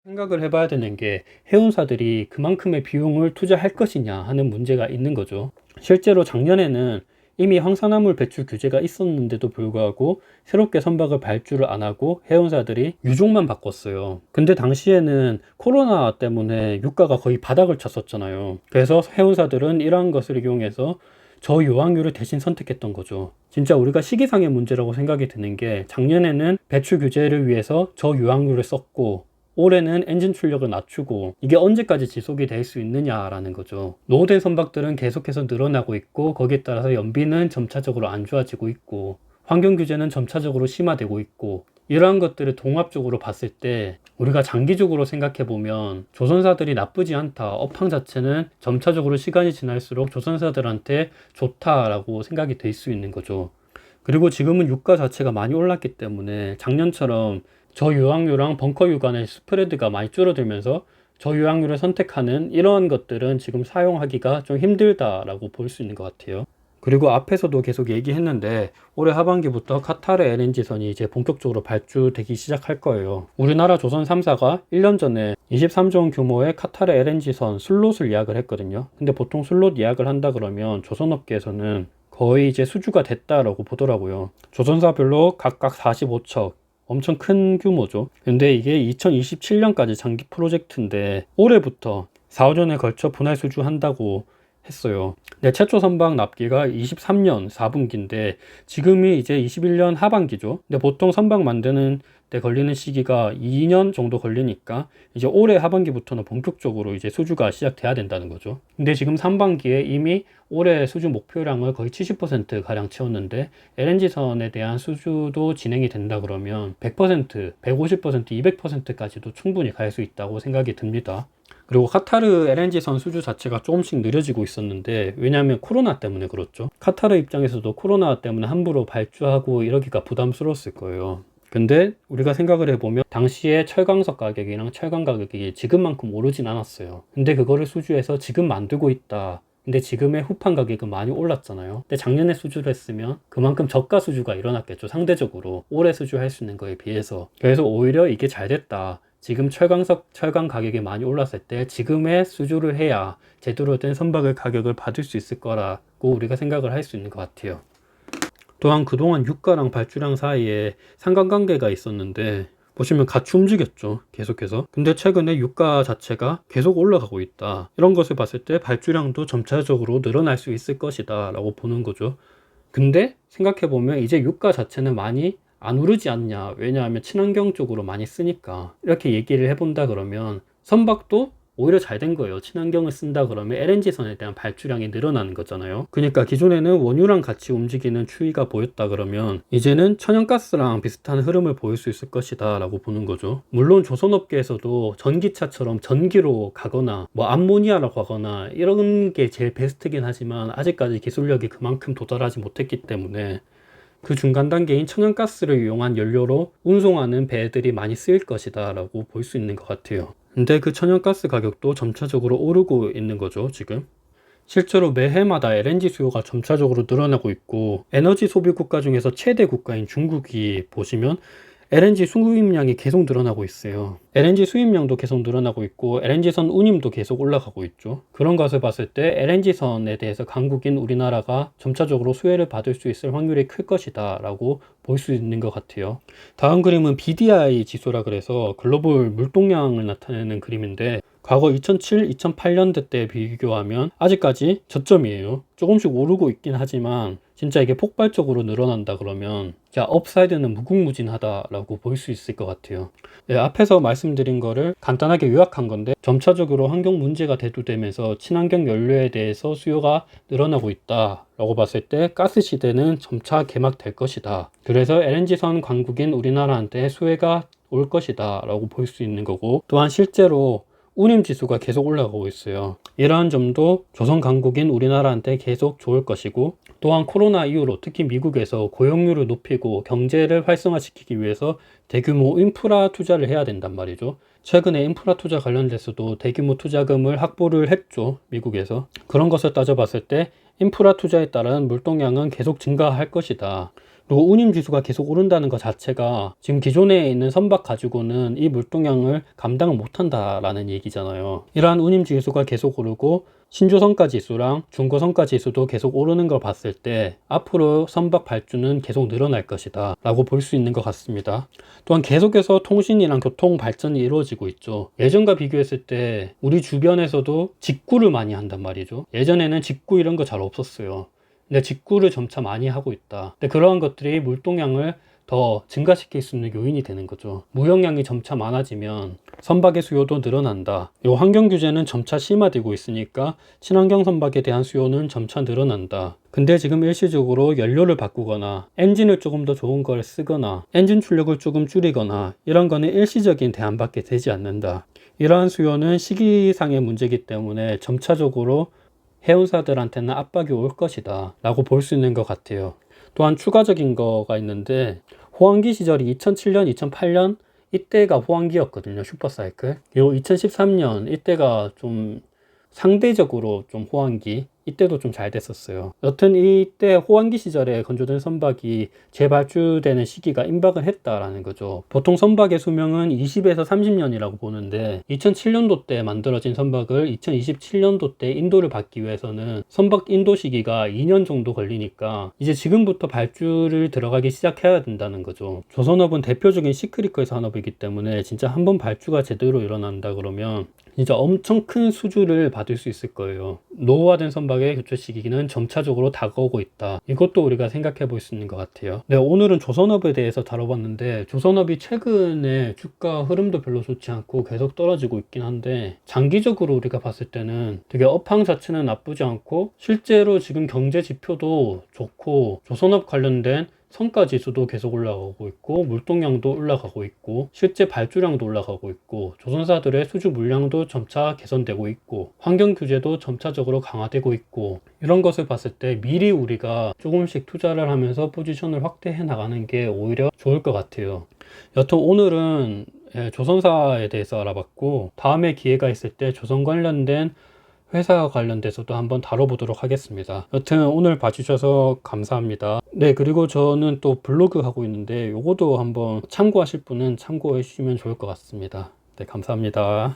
생각을 해봐야 되는 게 해운사들이 그만큼의 비용을 투자할 것이냐 하는 문제가 있는 거죠. 실제로 작년에는 이미 황산화물 배출 규제가 있었는데도 불구하고 새롭게 선박을 발주를 안 하고 해운사들이 유종만 바꿨어요. 근데 당시에는 코로나 때문에 유가가 거의 바닥을 쳤었잖아요. 그래서 해운사들은 이러한 것을 이용해서 저유황유를 대신 선택했던 거죠. 진짜 우리가 시기상의 문제라고 생각이 드는 게 작년에는 배출 규제를 위해서 저유황유를 썼고 올해는 엔진 출력을 낮추고 이게 언제까지 지속이 될 수 있느냐라는 거죠. 노후된 선박들은 계속해서 늘어나고 있고 거기에 따라서 연비는 점차적으로 안 좋아지고 있고 환경 규제는 점차적으로 심화되고 있고 이러한 것들을 종합적으로 봤을 때 우리가 장기적으로 생각해 보면 조선사들이 나쁘지 않다. 업황 자체는 점차적으로 시간이 지날수록 조선사들한테 좋다라고 생각이 될 수 있는 거죠. 그리고 지금은 유가 자체가 많이 올랐기 때문에 작년처럼 저유황유랑 벙커유 간의 스프레드가 많이 줄어들면서 저유황유를 선택하는 이런 것들은 지금 사용하기가 좀 힘들다라고 볼 수 있는 것 같아요. 그리고 앞에서도 계속 얘기했는데 올해 하반기부터 카타르 LNG선이 이제 본격적으로 발주되기 시작할 거예요. 우리나라 조선 3사가 1년 전에 23조 원 규모의 카타르 LNG선 슬롯을 예약을 했거든요. 근데 보통 슬롯 예약을 한다 그러면 조선업계에서는 거의 이제 수주가 됐다라고 보더라고요. 조선사별로 각각 45척, 엄청 큰 규모죠. 근데 이게 2027년까지 장기 프로젝트인데 올해부터 4호전에 걸쳐 분할 수주한다고 했어요. 근데 최초 선박 납기가 23년 4분기인데 지금이 이제 21년 하반기죠. 근데 보통 선박 만드는 데 걸리는 시기가 2년 정도 걸리니까 이제 올해 하반기부터는 본격적으로 이제 수주가 시작돼야 된다는 거죠. 근데 지금 3반기에 이미 올해 수주 목표량을 거의 70% 가량 채웠는데 LNG선에 대한 수주도 진행이 된다 그러면 100%, 150%, 200%까지도 충분히 갈 수 있다고 생각이 듭니다. 그리고 카타르 LNG선 수주 자체가 조금씩 느려지고 있었는데 왜냐하면 코로나 때문에 그렇죠. 카타르 입장에서도 코로나 때문에 함부로 발주하고 이러기가 부담스러웠을 거예요. 근데 우리가 생각을 해보면 당시에 철강석 가격이랑 철강 가격이 지금만큼 오르진 않았어요. 근데 그거를 수주해서 지금 만들고 있다. 근데 지금의 후판 가격은 많이 올랐잖아요. 근데 작년에 수주를 했으면 그만큼 저가 수주가 일어났겠죠. 상대적으로 올해 수주할 수 있는 거에 비해서. 그래서 오히려 이게 잘 됐다. 지금 철강 가격이 많이 올랐을 때 지금의 수주를 해야 제대로 된 선박의 가격을 받을 수 있을 거라고 우리가 생각을 할 수 있는 것 같아요. 또한 그동안 유가랑 발주량 사이에 상관관계가 있었는데 보시면 같이 움직였죠. 계속해서. 근데 최근에 유가 자체가 계속 올라가고 있다. 이런 것을 봤을 때 발주량도 점차적으로 늘어날 수 있을 것이다 라고 보는 거죠. 근데 생각해보면 이제 유가 자체는 많이 안 오르지 않냐. 왜냐하면 친환경 쪽으로 많이 쓰니까. 이렇게 얘기를 해본다 그러면 선박도 오히려 잘 된 거예요. 친환경을 쓴다 그러면 LNG선에 대한 발주량이 늘어나는 거잖아요. 그러니까 기존에는 원유랑 같이 움직이는 추이가 보였다 그러면 이제는 천연가스랑 비슷한 흐름을 보일 수 있을 것이다 라고 보는 거죠. 물론 조선업계에서도 전기차처럼 전기로 가거나 뭐 암모니아로 가거나 이런 게 제일 베스트긴 하지만 아직까지 기술력이 그만큼 도달하지 못했기 때문에 그 중간 단계인 천연가스를 이용한 연료로 운송하는 배들이 많이 쓰일 것이다 라고 볼 수 있는 것 같아요. 근데 그 천연가스 가격도 점차적으로 오르고 있는 거죠, 지금. 실제로 매해마다 LNG 수요가 점차적으로 늘어나고 있고 에너지 소비 국가 중에서 최대 국가인 중국이 보시면 LNG 수입량이 계속 늘어나고 있어요. LNG 수입량도 계속 늘어나고 있고 LNG선 운임도 계속 올라가고 있죠. 그런 것을 봤을 때 LNG선에 대해서 강국인 우리나라가 점차적으로 수혜를 받을 수 있을 확률이 클 것이다 라고 볼 수 있는 것 같아요. 다음 그림은 BDI 지수라 그래서 글로벌 물동량을 나타내는 그림인데 과거 2007, 2008년대 때 비교하면 아직까지 저점이에요. 조금씩 오르고 있긴 하지만 진짜 이게 폭발적으로 늘어난다 그러면 자, 업사이드는 무궁무진하다라고 볼 수 있을 것 같아요. 네, 앞에서 말씀드린 거를 간단하게 요약한 건데 점차적으로 환경 문제가 대두되면서 친환경 연료에 대해서 수요가 늘어나고 있다라고 봤을 때 가스 시대는 점차 개막될 것이다. 그래서 LNG선 강국인 우리나라한테 수혜가 올 것이다 라고 볼 수 있는 거고 또한 실제로 운임 지수가 계속 올라가고 있어요. 이러한 점도 조선 강국인 우리나라한테 계속 좋을 것이고 또한 코로나 이후로 특히 미국에서 고용률을 높이고 경제를 활성화시키기 위해서 대규모 인프라 투자를 해야 된단 말이죠. 최근에 인프라 투자 관련돼서도 대규모 투자금을 확보를 했죠. 미국에서. 그런 것을 따져봤을 때 인프라 투자에 따른 물동량은 계속 증가할 것이다. 그리고 운임지수가 계속 오른다는 것 자체가 지금 기존에 있는 선박 가지고는 이 물동량을 감당을 못한다라는 얘기잖아요. 이러한 운임지수가 계속 오르고 신조성가 지수랑 중고성가 지수도 계속 오르는 걸 봤을 때 앞으로 선박 발주는 계속 늘어날 것이다 라고 볼 수 있는 것 같습니다. 또한 계속해서 통신이랑 교통 발전이 이루어지고 있죠. 예전과 비교했을 때 우리 주변에서도 직구를 많이 한단 말이죠. 예전에는 직구 이런 거 잘 없었어요. 근데 직구를 점차 많이 하고 있다. 근데 그러한 것들이 물동량을 더 증가시킬 수 있는 요인이 되는 거죠. 무역량이 점차 많아지면 선박의 수요도 늘어난다. 이 환경 규제는 점차 심화되고 있으니까 친환경 선박에 대한 수요는 점차 늘어난다. 근데 지금 일시적으로 연료를 바꾸거나 엔진을 조금 더 좋은 걸 쓰거나 엔진 출력을 조금 줄이거나 이런 거는 일시적인 대안밖에 되지 않는다. 이러한 수요는 시기상의 문제이기 때문에 점차적으로 해운사들한테는 압박이 올 것이다 라고 볼 수 있는 것 같아요. 또한 추가적인 거가 있는데 호황기 시절이 2007년, 2008년 이때가 호황기였거든요. 슈퍼사이클. 그리고 2013년 이때가 좀 상대적으로 좀 호황기, 이때도 좀 잘 됐었어요. 여튼 이때 호황기 시절에 건조된 선박이 재발주되는 시기가 임박을 했다라는 거죠. 보통 선박의 수명은 20에서 30년이라고 보는데 2007년도 때 만들어진 선박을 2027년도 때 인도를 받기 위해서는 선박 인도 시기가 2년 정도 걸리니까 이제 지금부터 발주를 들어가기 시작해야 된다는 거죠. 조선업은 대표적인 시크릿컬 산업이기 때문에 진짜 한번 발주가 제대로 일어난다 그러면 진짜 엄청 큰 수주를 받을 수 있을 거예요. 노후화된 선박의 교체 시기는 점차적으로 다가오고 있다. 이것도 우리가 생각해 볼 수 있는 것 같아요. 네, 오늘은 조선업에 대해서 다뤄봤는데 조선업이 최근에 주가 흐름도 별로 좋지 않고 계속 떨어지고 있긴 한데 장기적으로 우리가 봤을 때는 되게 업황 자체는 나쁘지 않고 실제로 지금 경제 지표도 좋고 조선업 관련된 성과 지수도 계속 올라가고 있고 물동량도 올라가고 있고 실제 발주량도 올라가고 있고 조선사들의 수주 물량도 점차 개선되고 있고 환경 규제도 점차적으로 강화되고 있고 이런 것을 봤을 때 미리 우리가 조금씩 투자를 하면서 포지션을 확대해 나가는 게 오히려 좋을 것 같아요. 여튼 오늘은 조선사에 대해서 알아봤고 다음에 기회가 있을 때 조선 관련된 회사 관련돼서도 한번 다뤄보도록 하겠습니다. 여튼 오늘 봐주셔서 감사합니다. 네, 그리고 저는 또 블로그 하고 있는데 요것도 한번 참고하실 분은 참고해 주시면 좋을 것 같습니다. 네, 감사합니다.